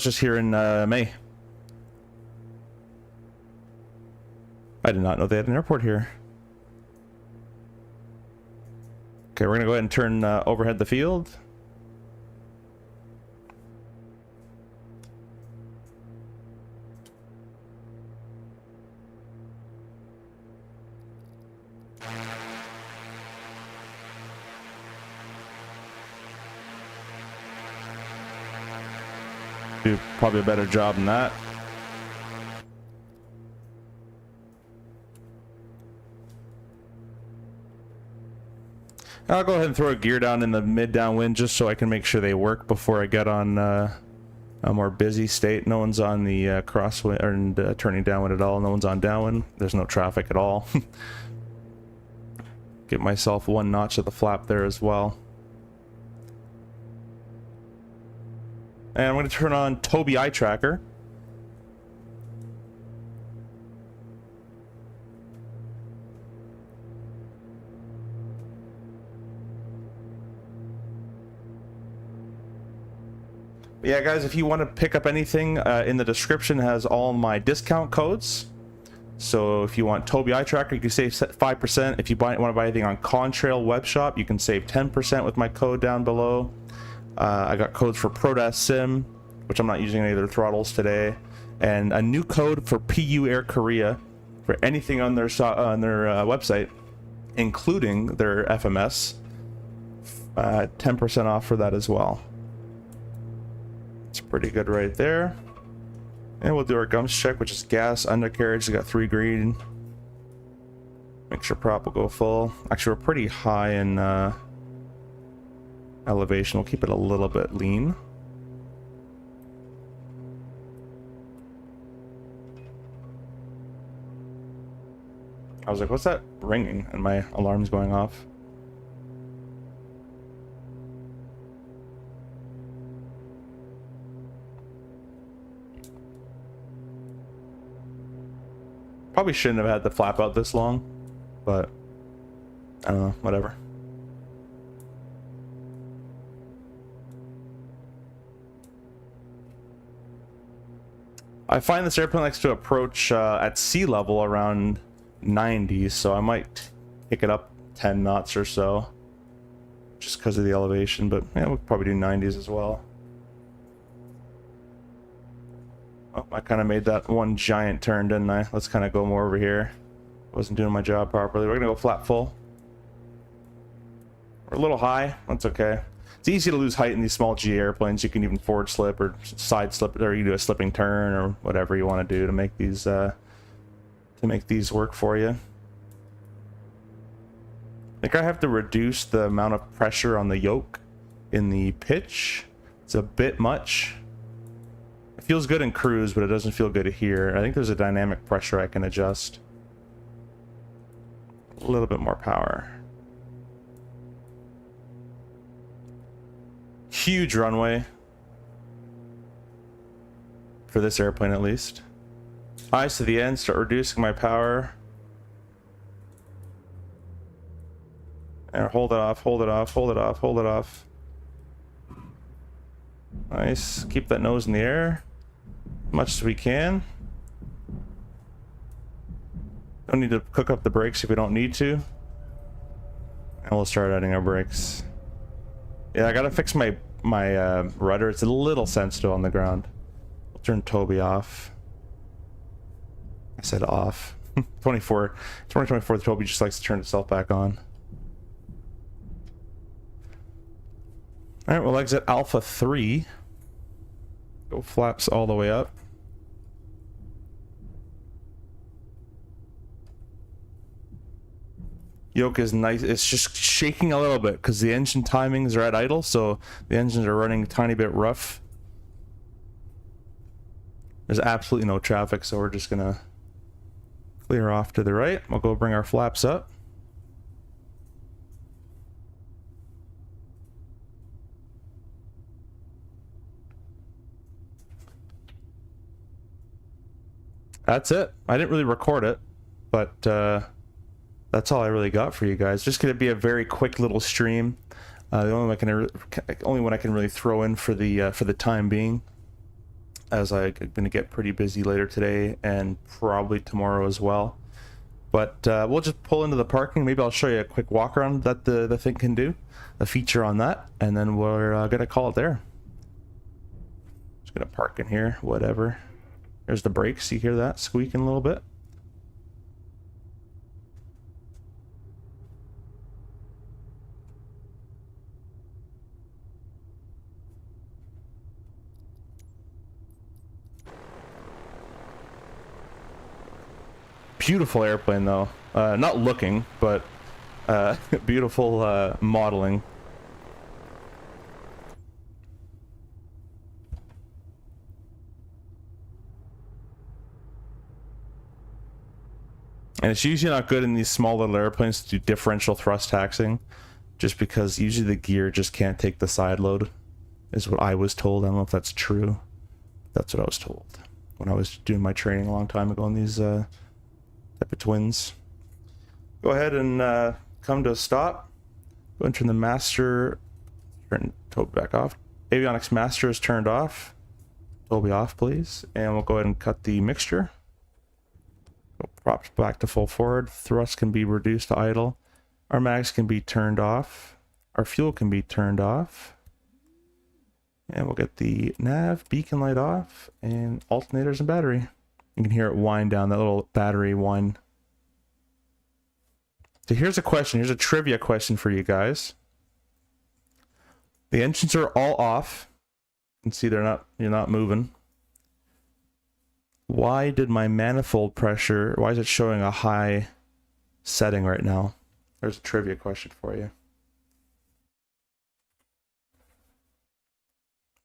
just here in May. I did not know they had an airport here. Okay, we're gonna go ahead and turn overhead the field. Do probably a better job than that. I'll go ahead and throw a gear down in the mid downwind just so I can make sure they work before I get on a more busy state. No one's on the crosswind or turning downwind at all. No one's on downwind. There's no traffic at all. Get myself 1 notch at the flap there as well. And I'm going to turn on Tobii Eye Tracker. Yeah, guys, if you want to pick up anything, in the description has all my discount codes. So if you want Tobii Eye Tracker, you can save 5%. If you want to buy anything on Contrail Web Shop, you can save 10% with my code down below. I got codes for ProDAS Sim, which I'm not using any of their throttles today, and a new code for PU Air Korea for anything on their website, including their FMS. 10% off for that as well. It's pretty good right there. And we'll do our gums check, which is gas, undercarriage. We got 3 green. Make sure prop will go full. Actually, we're pretty high in elevation. We'll keep it a little bit lean. I was like, what's that ringing? And my alarm's going off. Probably shouldn't have had the flap out this long, but I don't know, whatever. I find this airplane likes to approach at sea level around 90, so I might kick it up 10 knots or so, just because of the elevation, but yeah, we'll probably do 90s as well. Oh, I kind of made that one giant turn, didn't I? Let's kind of go more over here. Wasn't doing my job properly. We're gonna go flat full. We're a little high. That's okay. It's easy to lose height in these small G airplanes. You can even forward slip or side slip, or you do a slipping turn or whatever you want to do to make these work for you. I think I have to reduce the amount of pressure on the yoke in the pitch. It's a bit much. It feels good in cruise, but it doesn't feel good here. I think there's a dynamic pressure I can adjust. A little bit more power. Huge runway. For this airplane, at least. Eyes to the end, start reducing my power. And hold it off, hold it off, hold it off, hold it off. Nice. Keep that nose in the air. As much as we can. Don't need to cook up the brakes if we don't need to. And we'll start adding our brakes. Yeah, I gotta fix my rudder. It's a little sensitive on the ground. We'll turn Toby off. I said off. 2024, Toby just likes to turn itself back on. Alright, we'll exit Alpha 3. Go flaps all the way up. Yoke is nice. It's just shaking a little bit because the engine timings are at idle, so the engines are running a tiny bit rough. There's absolutely no traffic, so we're just gonna clear off to the right. We'll go bring our flaps up. That's it. I didn't really record it, but that's all I really got for you guys. Just gonna be a very quick little stream. The only one I can really throw in for the time being, as I'm gonna get pretty busy later today and probably tomorrow as well. But we'll just pull into the parking. Maybe I'll show you a quick walk around that the thing can do, a feature on that, and then we're gonna call it there. Just gonna park in here, whatever. There's the brakes. You hear that squeaking a little bit? Beautiful airplane though. Not looking, but beautiful modeling. And it's usually not good in these small little airplanes to do differential thrust taxing, just because usually the gear just can't take the side load, is what I was told. I don't know if that's true. That's what I was told when I was doing my training a long time ago on these type of twins. Go ahead and come to a stop. Go and turn the master, turn Toby back off. Avionics master is turned off. Toby off, please. And we'll go ahead and cut the mixture. Props back to full forward. Thrust can be reduced to idle. Our mags can be turned off. Our fuel can be turned off. And we'll get the nav, beacon light off, and alternators and battery. You can hear it wind down, that little battery whine. So here's a question. Here's a trivia question for you guys. The engines are all off. You can see you're not moving. Why did my manifold pressure, why is it showing a high setting right now? There's a trivia question for you.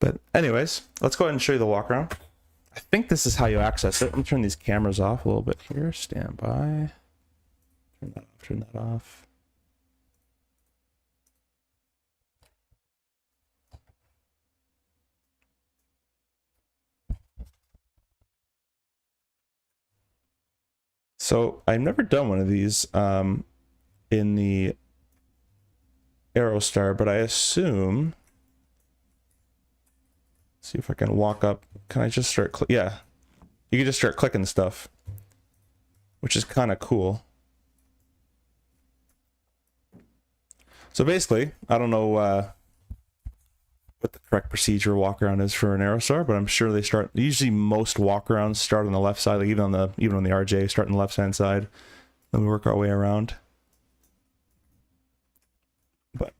But anyways, let's go ahead and show you the walk around. I think this is how you access it. Let me turn these cameras off a little bit here. Stand by. Turn that off, turn that off. So I've never done one of these in the Aerostar, but I assume, see if I can walk up. Can I just start yeah, you can just start clicking stuff, which is kind of cool. So basically, I don't know what the correct procedure walkaround is for an Aerostar, but I'm sure they start, usually most walkarounds start on the left side, like even on the RJ, start on the left hand side, then we work our way around. But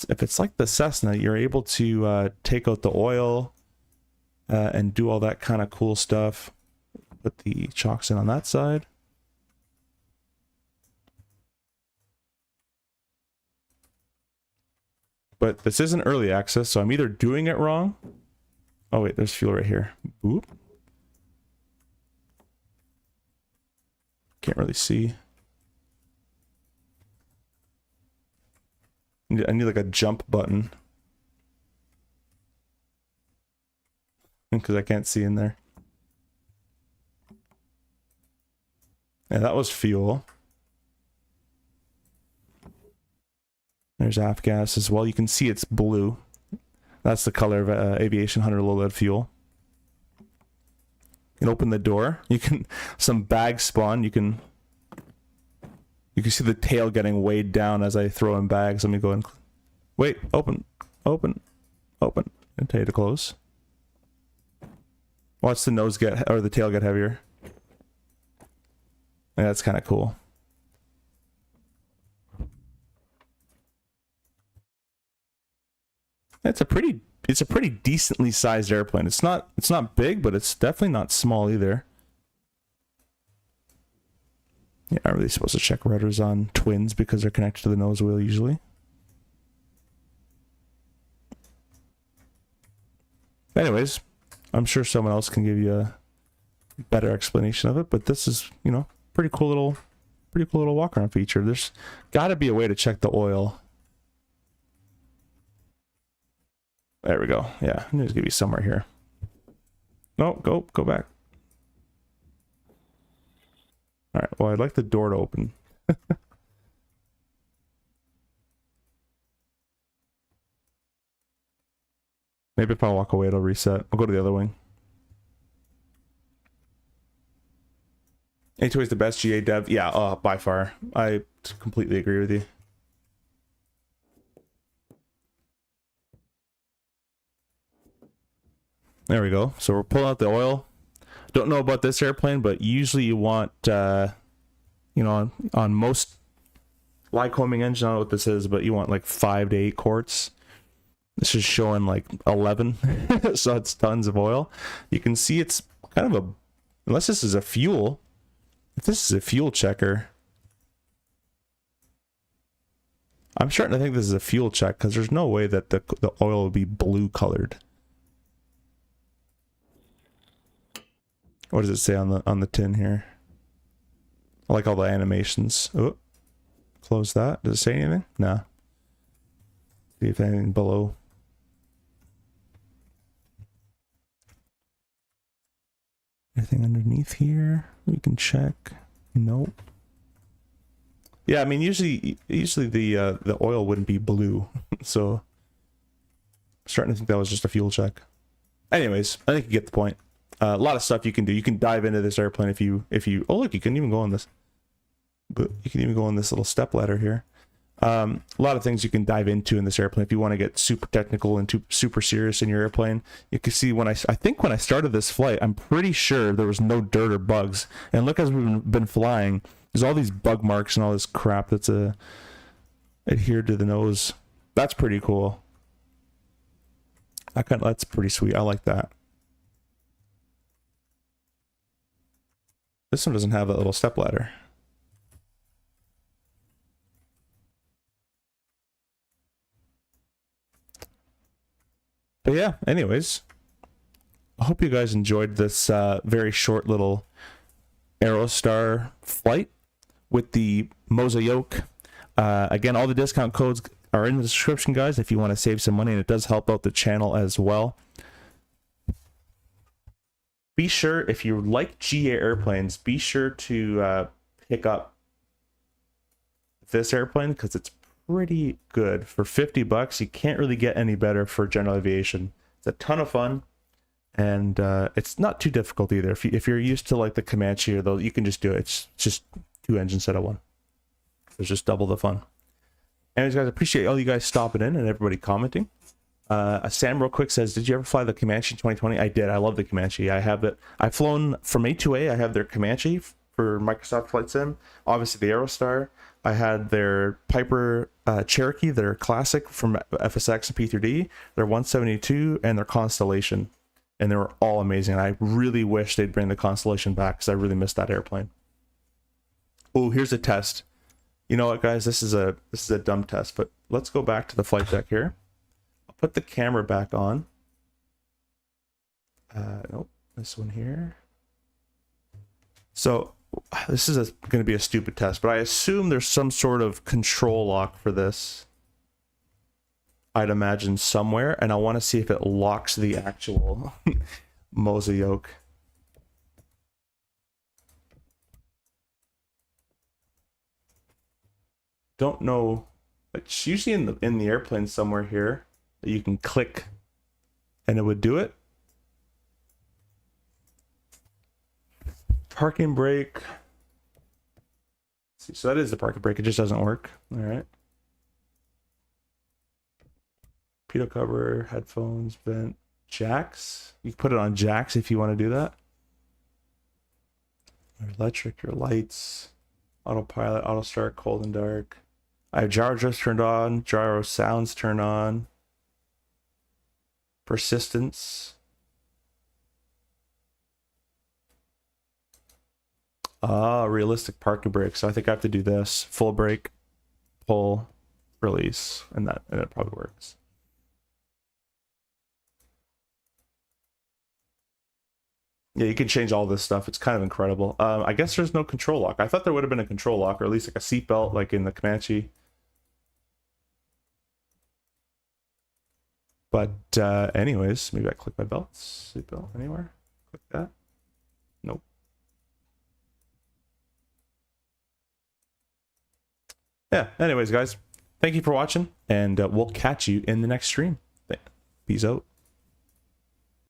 if it's like the Cessna, you're able to take out the oil and do all that kind of cool stuff. Put the chocks in on that side. But this isn't early access, so I'm either doing it wrong. Oh wait, there's fuel right here. Boop. Can't really see. I need like a jump button. Because I can't see in there. Yeah, that was fuel. There's AFGAS as well. You can see it's blue. That's the color of Aviation Hunter low lead fuel. You can open the door. You can, some bags spawn. You can see the tail getting weighed down as I throw in bags. Let me go and wait. Open, open, open. And tell you to close. Watch the nose get, or the tail get heavier. Yeah, that's kind of cool. It's a pretty decently sized airplane. It's not big, but it's definitely not small either. Yeah, I'm really supposed to check rudders on twins because they're connected to the nose wheel usually. Anyways, I'm sure someone else can give you a better explanation of it, but this is, you know, pretty cool little walk around feature. There's got to be a way to check the oil. There we go. Yeah, there's gonna be somewhere here. No, go back. All right. Well, I'd like the door to open. Maybe if I walk away, it'll reset. I'll go to the other wing. A2A is the best GA dev. Yeah, by far. I completely agree with you. There we go. So we're pulling out the oil. Don't know about this airplane, but usually you want, you know, on most Lycoming engine, I don't know what this is, but you want like 5 to 8 quarts. This is showing like 11, so it's tons of oil. You can see it's kind of a, unless this is a fuel, if this is a fuel checker, I'm starting to think this is a fuel check because there's no way that the oil will be blue colored. What does it say on the tin here? I like all the animations. Oh, close that. Does it say anything? Nah. See if anything below. Anything underneath here we can check? Nope. Yeah, I mean usually the oil wouldn't be blue, so I'm starting to think that was just a fuel check. Anyways, I think you get the point. A lot of stuff you can do. You can dive into this airplane if you oh look, you can even go on this. But you can even go on this little step ladder here. A lot of things you can dive into in this airplane if you want to get super technical and super serious in your airplane. You can see when I think when I started this flight, I'm pretty sure there was no dirt or bugs. And look, as we've been flying, there's all these bug marks and all this crap that's adhered to the nose. That's pretty cool. That's pretty sweet. I like that. This one doesn't have that little step ladder. But yeah, anyways, I hope you guys enjoyed this very short little Aerostar flight. with the Moza Yoke. Again, all the discount codes are in the description, guys, if you want to save some money, and it does help out the channel as well. Be sure, if you like GA airplanes, be sure to pick up this airplane, because it's pretty good. For 50 bucks, you can't really get any better for general aviation. It's a ton of fun, and it's not too difficult either. If you're used to like the Comanche or those, you can just do it. It's just 2 engines instead of 1. It's just double the fun. Anyways, guys, I appreciate all you guys stopping in and everybody commenting. Sam real quick says, did you ever fly the Comanche in 2020? I did. I love the Comanche. I have it. I've flown from A2A. I have their Comanche for Microsoft Flight Sim. Obviously the Aerostar. I had their Piper Cherokee, their classic from FSX and P3D, their 172, and their Constellation. And they were all amazing. I really wish they'd bring the Constellation back, because I really missed that airplane. Oh, here's a test. You know what, guys? This is a dumb test, but let's go back to the flight deck here. I'll put the camera back on. Nope, this one here. So this is going to be a stupid test, but I assume there's some sort of control lock for this. I'd imagine somewhere, and I want to see if it locks the actual Moza Yoke. Don't know. It's usually in the airplane somewhere here that you can click, and it would do it. Parking brake. See, so that is the parking brake. It just doesn't work. All right. Pitot cover, headphones, vent, jacks. You can put it on jacks if you want to do that. Your electric, your lights, autopilot, auto start, cold and dark. I have gyro just turned on, gyro sounds turned on. Persistence. Realistic parking brake. So I think I have to do this. Full brake, pull, release, and it probably works. Yeah, you can change all this stuff. It's kind of incredible. I guess there's no control lock. I thought there would have been a control lock, or at least like a seatbelt, like in the Comanche. But anyways, maybe I click my belts. Seatbelt anywhere? Click that. Nope. Yeah, anyways, guys, thank you for watching, and we'll catch you in the next stream. Peace out.